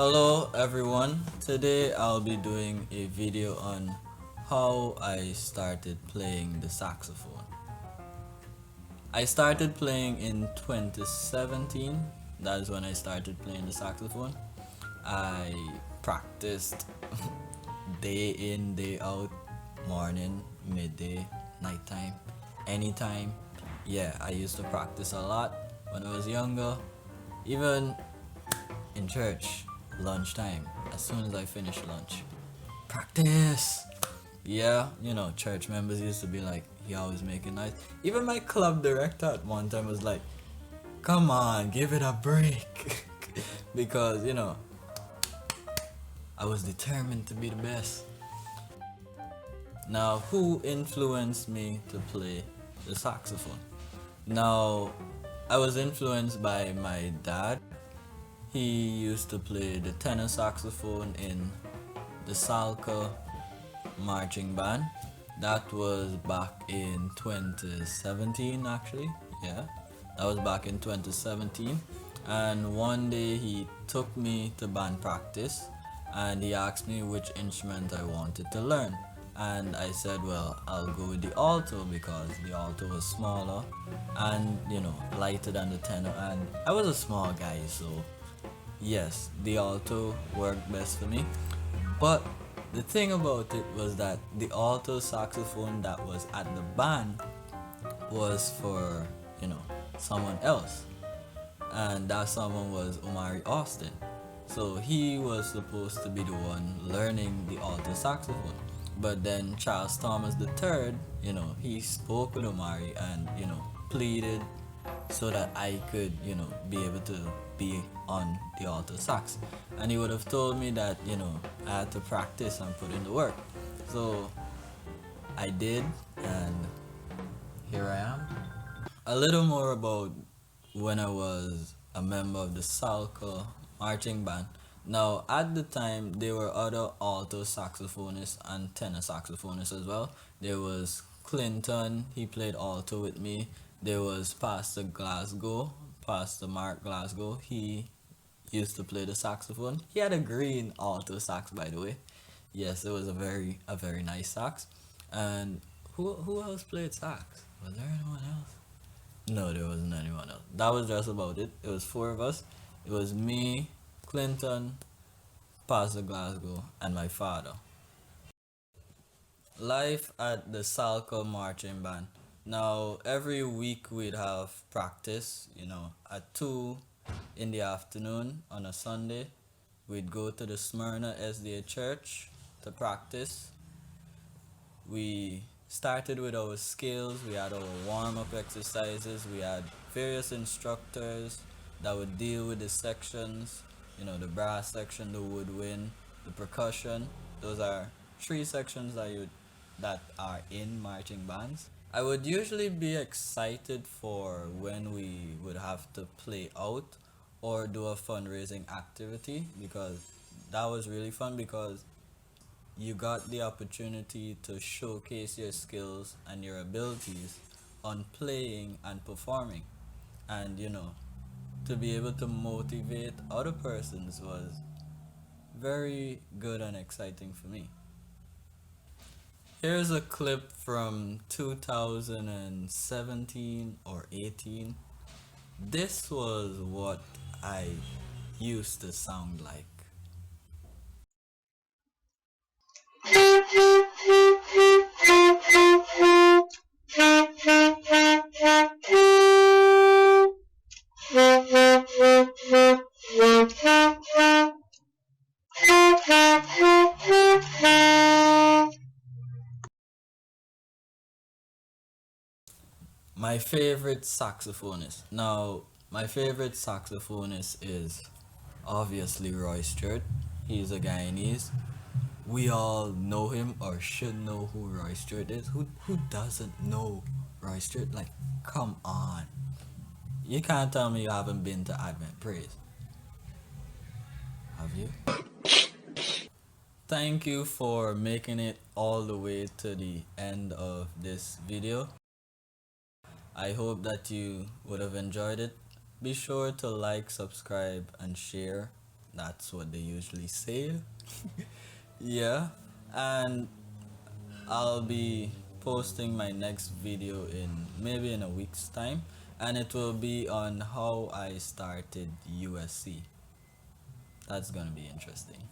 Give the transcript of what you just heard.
Hello everyone. Today I'll be doing a video on how I started playing the saxophone. I started playing in 2017. That is when I started playing the saxophone. I practiced day in, day out, morning, midday, nighttime, anytime. Yeah, I used to practice a lot when I was younger. Even in church, lunchtime, as soon as I finished lunch, practice. Yeah, church members used to be like, he always making noise. Even my club director at one time was like, come on, give it a break. Because, I was determined to be the best. Now, who influenced me to play the saxophone? Now, I was influenced by my dad. He used to play the tenor saxophone in the Salka marching band. That was back in 2017 actually. Yeah. That was back in 2017. And one day he took me to band practice and he asked me which instrument I wanted to learn. And I said, well, I'll go with the alto because the alto was smaller and, lighter than the tenor. And I was a small guy, so yes, the alto worked best for me. But the thing about it was that the alto saxophone that was at the band was for, someone else. And that someone was Omari Austin. So he was supposed to be the one learning the alto saxophone. But then Charles Thomas III, he spoke with Omari and, pleaded so that I could, be able to be on the alto sax. And he would have told me that, I had to practice and put in the work. So I did, and here I am. A little more about when I was a member of the Salka marching band. Now, at the time, there were other alto saxophonists and tenor saxophonists as well. There was Clinton, he played alto with me. There was Pastor Mark Glasgow. He used to play the saxophone. He had a green alto sax, by the way. Yes, it was a very nice sax. And who else played sax? Was there anyone else? No, there wasn't anyone else. That was just about it. It was four of us. It was me, Clinton, Pastor Glasgow, and my father. Life at the Salco marching band. Now, every week we'd have practice, at 2 in the afternoon on a Sunday. We'd go to the Smyrna SDA church to practice. We started with our skills, we had our warm up exercises, we had various instructors that would deal with the sections, the brass section, the woodwind, the percussion. Those are three sections that are in marching bands. I would usually be excited for when we would have to play out or do a fundraising activity because that was really fun because you got the opportunity to showcase your skills and your abilities on playing and performing. And to be able to motivate other persons was very good and exciting for me. Here's a clip from 2017 or 18. This was what I used to sound like. My favorite saxophonist. Now, my favorite saxophonist is obviously Roy Stewart. He's a Guyanese. We all know him or should know who Roy Stewart is. Who doesn't know Roy Stewart? Like, come on. You can't tell me you haven't been to Advent Praise. Have you? Thank you for making it all the way to the end of this video. I hope that you would have enjoyed it. Be sure to like, subscribe, and share. That's what they usually say. Yeah, and I'll be posting my next video in maybe in a week's time, and it will be on how I started USC. That's gonna be interesting.